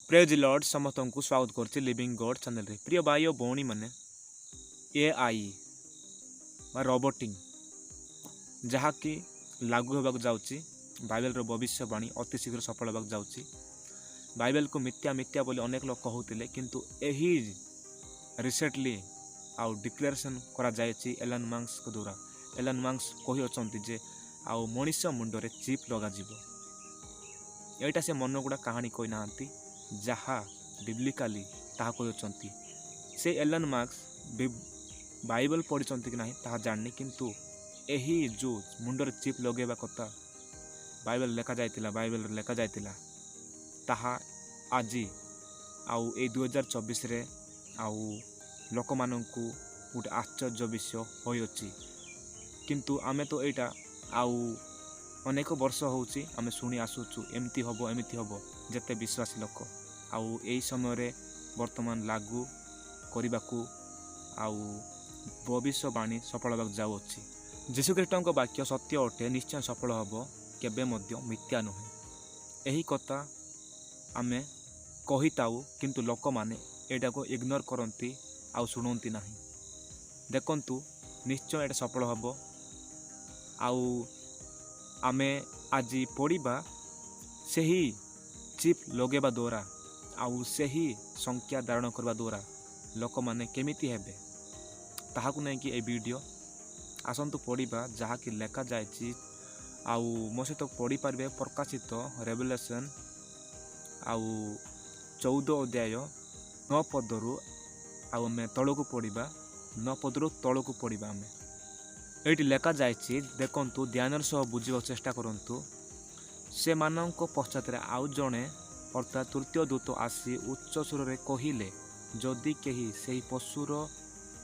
Praise Lord समस्त को स्वागत करछि लिविंग गॉड चैनल रे। प्रिय भाई और भौणी माने एआई बा रोबोटिंग जहाँकि लागू होबाक जाउछि बाइबल रो भविष्यवाणी अति शीघ्र सफल होबाक जाउछि। बाइबल को मिथ्या मिथ्या बोली अनेक लोग कहउतिले किंतु एही रिसेंटली आउ डिक्लेरेशन करा जायछि एलन मास्क को द्वारा। एलन मास्क कहि अछंती जे आउ मनुष्य मुंडरे चिप लगा जिवो। एटा से मन गुडा कहानी कोइ नांती जहाँ बिब्लिकाली ताहा कहउछंती। से एलन मास्क बाइबल पढ़िछंती कि नाही ताहा जाननी किंतु एही जो मुंडरे चिप लगेबा कथा बाइबल लेखा जायतिला ताहा आजी आउ ए 2024 रे आउ लोक माननकु गोटे आश्चर्य विषय होई अछि। किंतु आमे तो एटा आउ अनेक वर्ष होउछि आमे सुनी आसुछु एमती हबो जेते विश्वासी लोक आउ एई समय रे वर्तमान लागू करिबाकू आउ भविष्यवाणी सफल होबाक जाउ अछि। यीशु ख्रीष्टଙ୍କ वाक्य सत्य अटे, निश्चय सफल हबो, केबे मध्य मिथ्या नहे। एही कथा आमे कहिताउ किंतु लोक माने एटा को इग्नोर करंती आउ सुनंती नाही। देखंतु निश्चय एटा सफल हबो। आउ आमे आजी पढ़िबा सेही चिप लगेबा द्वारा आउ सेही संख्या धारण करबा द्वारा लोक माने केमिति हेबे ताहाकु नै कि ए वीडियो आसंतु पढ़िबा जहाँकि लेखा जायछि। आउ मो सहित पढ़ी पारबे प्रकाशित रेवलेशन आउ 14 अध्याय 9 पदरु आउ आमे तळकु पढ़िबा 9 पदरु तळकु पढ़िबा। आमे एटी लेखा जायछि देखंतु ध्यानर सह बुझिबा चेष्टा करंतु। से मानक पश्चात आउ जणे अर्थात तृतीय दूत आसी उच्च स्वर रे कहिले, जदि केही सेही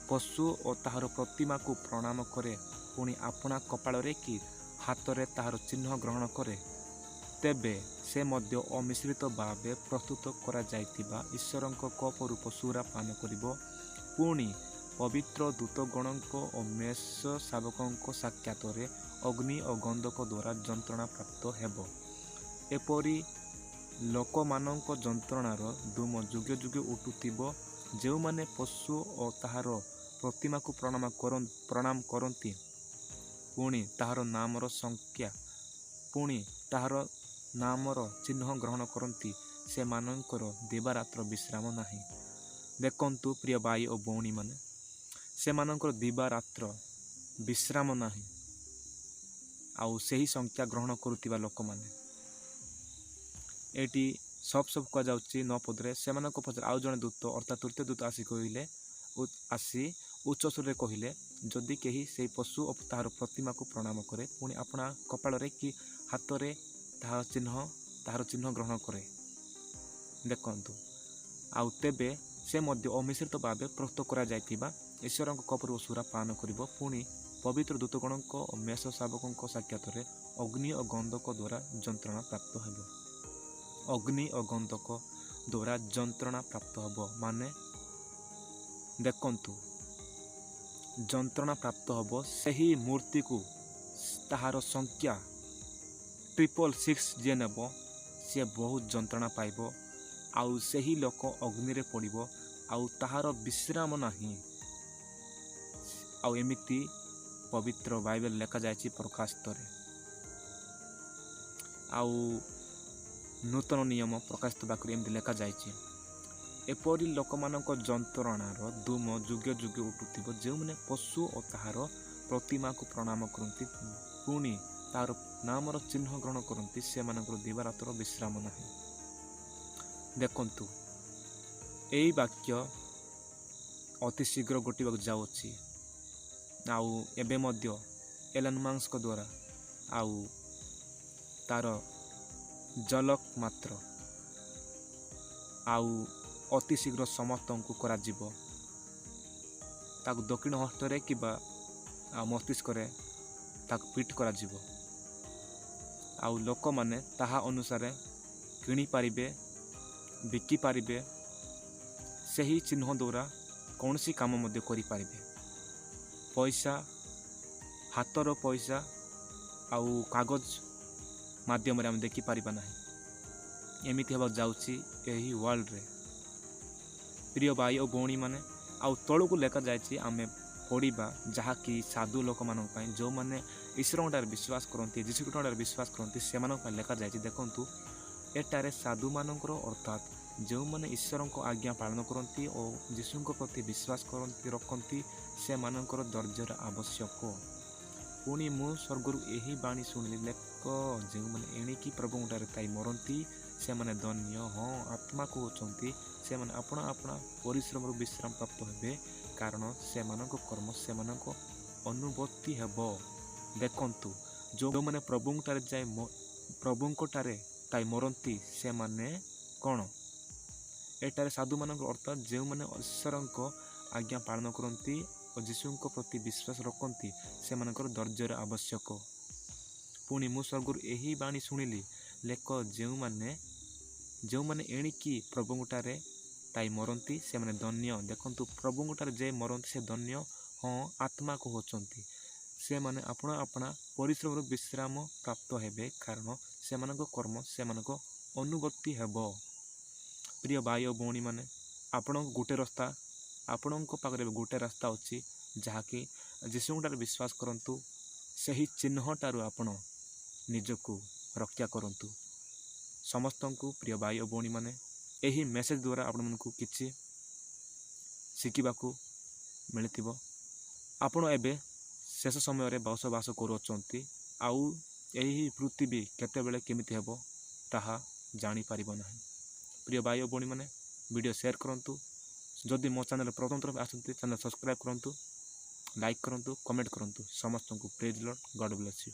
पशु और ताहार प्रतिमा को प्रणाम करे पुणी आपणा कपाल रे कि हाथ रे ताहार चिन्ह ग्रहण करे, तेबे से मध्य अमिश्रित भावे प्रस्तुत करा जायतिबा ईश्वरଙ୍କ कप रूप सुरा पान करिबो। पुणी पवित्र दूतगणଙ୍କ और मेष शावकଙ୍କ साक्षातरे अग्नि और गंधक द्वारा जंत्रणा प्राप्त हेबो। एपरी लोक मानक जंत्रणार धूम जुगे जुगे उठुथिबो। जो माने पशु और ताहार प्रतिमा को प्रणाम करती पुणी ताहार नामर संख्या पुणी ताहार नामर चिन्ह ग्रहण करती से मानकर दिवारात्र विश्राम नाही। देखंतु प्रिय भाई और भौणी माने से मानकर दिवारात्र विश्राम नाही। आउ सेही संख्या ग्रहण करुतिबा लोक माने एटी सब कह जाउछि 9 पदरे। से मानक पछरे आउ जणे दूत अर्थात तृतीय दूत आसी उच्च स्वर रे कहिले, जदि केही सेही पशु और ताहार प्रतिमा को प्रणाम करे पुणी आपणा कपाल रे कि हाथ रे ताहार चिन्ह ग्रहण करे। देखंतु आउ तेबे से मध्य अमिश्रित भावे प्रस्तुत करा जायतिबा ईश्वरଙ୍କ कपरू सुरा पान करिबो। पुणी पवित्र दूतगणଙ୍କ और मेष शावकଙ୍କ साक्षातरे अग्नि और गंधक द्वारा जंत्रणा प्राप्त हेबो। अग्नि और गंधक द्वारा जंत्रणा प्राप्त हेबो माने देखंतु जंत्रणा प्राप्त हेबो सेही मूर्ति को ताहार संख्या 666 जे नेबो से बहुत जंत्रणा पाइबो। आउ सेही लोक अग्नि रे पड़िबो आउ ताहार विश्राम नाही। आउ एमिति पवित्र बाइबल लेखा जायछि प्रकाशित रे। आउ नूतन नियम प्रकाशित बाकरी एमति लेखा जायछि। एपरी लोक मानक जंत्रणार धूम जुगे जुगे उठुथिबो। जे माने पशु और ताहार प्रतिमा को प्रणाम करंती पुणी तार नामर चिन्ह ग्रहण करंती से मानकर दिवारात्र विश्राम नाही। देखंतु एई वाक्य अति शीघ्र घटिबाक जाउछि। आउ एबे मध्य एलन मास्क द्वारा आउ तार झलक मात्र आउ अति शीघ्र समस्त को करा जिवो। ताकु दक्षिण हस्तरे किबा मस्तिष्क रे ताकु फिट करा जिवो। आउ लोक माने ताहा अनुसार किणी पारिबे, बिकी पारिबे। सेही चिन्ह द्वारा कौनसी काम मध्य करि पारिबे। पैसा हाथर पैसा आउ कागज माध्यम रे हम देखि पारिबा नाही। ଏମିତି ହେବାକୁ ଯାଉଛି ଏହି ୱାର୍ଲଡରେ। ପ୍ରିୟ ଭାଇ ଓ ଭଉଣୀମାନେ, ଆଉ ତଳକୁ ଲେଖାଯାଇଛି ଆମେ ପଢ଼ିବା, ଯାହାକି ସାଧୁ ଲୋକମାନଙ୍କ ପାଇଁ, ଯେଉଁମାନେ ଈଶ୍ୱରଙ୍କଠାରେ ବିଶ୍ୱାସ କରନ୍ତି, ଯୀଶୁଙ୍କଠାରେ ବିଶ୍ୱାସ କରନ୍ତି, ସେମାନଙ୍କ ପାଇଁ ଲେଖାଯାଇଛି। ଦେଖନ୍ତୁ, ଏଠାରେ ସାଧୁମାନଙ୍କର ଅର୍ଥାତ୍ ଯେଉଁମାନେ ଈଶ୍ୱରଙ୍କ ଆଜ୍ଞା ପାଳନ କରନ୍ତି ଓ ଯୀଶୁଙ୍କ ପ୍ରତି ବିଶ୍ୱାସ ରଖନ୍ତି, ସେମାନଙ୍କର ଧୈର୍ଯ୍ୟର ଆବଶ୍ୟକ। ପୁଣି ମୁଁ ସ୍ୱର୍ଗରୁ ଏହି ବାଣୀ ଶୁଣିଲି, ଲେଖ, ଯେଉଁମାନେ ଏଣିକି ପ୍ରଭୁଙ୍କଠାରେ ଥାଇ ମରନ୍ତି ସେମାନେ ଧନ୍ୟ, ହଁ ଆତ୍ମା କହୁଛନ୍ତି, ସେମାନେ ଆପଣା ଆପଣା ପରିଶ୍ରମରୁ ବିଶ୍ରାମ ପ୍ରାପ୍ତ ହେବେ, କାରଣ ସେମାନଙ୍କ କର୍ମ ସେମାନଙ୍କ ଅନୁଭୂତି ହେବ। ଦେଖନ୍ତୁ, ଯେଉଁମାନେ ପ୍ରଭୁଙ୍କଠାରେ ଥାଇ ମରନ୍ତି ସେମାନେ କ'ଣ? ଏଠାରେ ସାଧୁମାନଙ୍କ ଅର୍ଥାତ୍ ଯେଉଁମାନେ ଈଶ୍ୱରଙ୍କ ଆଜ୍ଞା ପାଳନ କରନ୍ତି ଓ ଯୀଶୁଙ୍କ ପ୍ରତି ବିଶ୍ୱାସ ରଖନ୍ତି, ସେମାନଙ୍କର ଧୈର୍ଯ୍ୟର ଆବଶ୍ୟକ। ପୁଣି ମୁଁ ସ୍ୱର୍ଗରୁ ଏହି ବାଣୀ ଶୁଣିଲି, ଲେଖ, ଯେଉଁମାନେ ଏଣିକି ପ୍ରଭୁଙ୍କଠାରେ ଥାଇ ମରନ୍ତି ସେମାନେ ଧନ୍ୟ। ଦେଖନ୍ତୁ, ପ୍ରଭୁଙ୍କଠାରେ ଯେ ମରନ୍ତି ସେ ଧନ୍ୟ, ହଁ ଆତ୍ମା କହୁଛନ୍ତି, ସେମାନେ ଆପଣା ଆପଣା ପରିଶ୍ରମରୁ ବିଶ୍ରାମ ପ୍ରାପ୍ତ ହେବେ, କାରଣ ସେମାନଙ୍କ କର୍ମ ସେମାନଙ୍କ ଅନୁଭୂତି ହେବ। ପ୍ରିୟ ଭାଇ ଓ ଭଉଣୀମାନେ, ଆପଣଙ୍କ ପାଖରେ ଗୋଟେ ରାସ୍ତା ଅଛି, ଯାହାକି ଯୀଶୁଙ୍କଠାରେ ବିଶ୍ୱାସ କରନ୍ତୁ, ସେହି ଚିହ୍ନଠାରୁ ଆପଣ ନିଜକୁ ରକ୍ଷା କରନ୍ତୁ। ସମସ୍ତଙ୍କୁ ପ୍ରିୟ ଭାଇ ଓ ଭଉଣୀମାନେ, ଏହି ମେସେଜ ଦ୍ୱାରା ଆପଣମାନଙ୍କୁ କିଛି ଶିଖିବାକୁ ମିଳିଥିବ। ଆପଣ ଏବେ ଶେଷ ସମୟରେ ବସବାସ କରୁଅଛନ୍ତି, ଆଉ ଏହି ପୃଥିବୀ କେତେବେଳେ କେମିତି ହେବ ତାହା ଜାଣିପାରିବ ନାହିଁ। ପ୍ରିୟ ଭାଇ ଓ ଭଉଣୀମାନେ, ଭିଡ଼ିଓ ସେୟାର କରନ୍ତୁ। ଯଦି ମୋ ଚ୍ୟାନେଲ ପ୍ରଥମ ଥର ଆସନ୍ତି, ଚ୍ୟାନେଲ ସବସ୍କ୍ରାଇବ୍ କରନ୍ତୁ, ଲାଇକ୍ କରନ୍ତୁ, କମେଣ୍ଟ କରନ୍ତୁ। ସମସ୍ତଙ୍କୁ ପ୍ରେଜ୍ ଲର୍ଡ, ଗଡ୍ ବ୍ଲେସ୍ ୟୁ।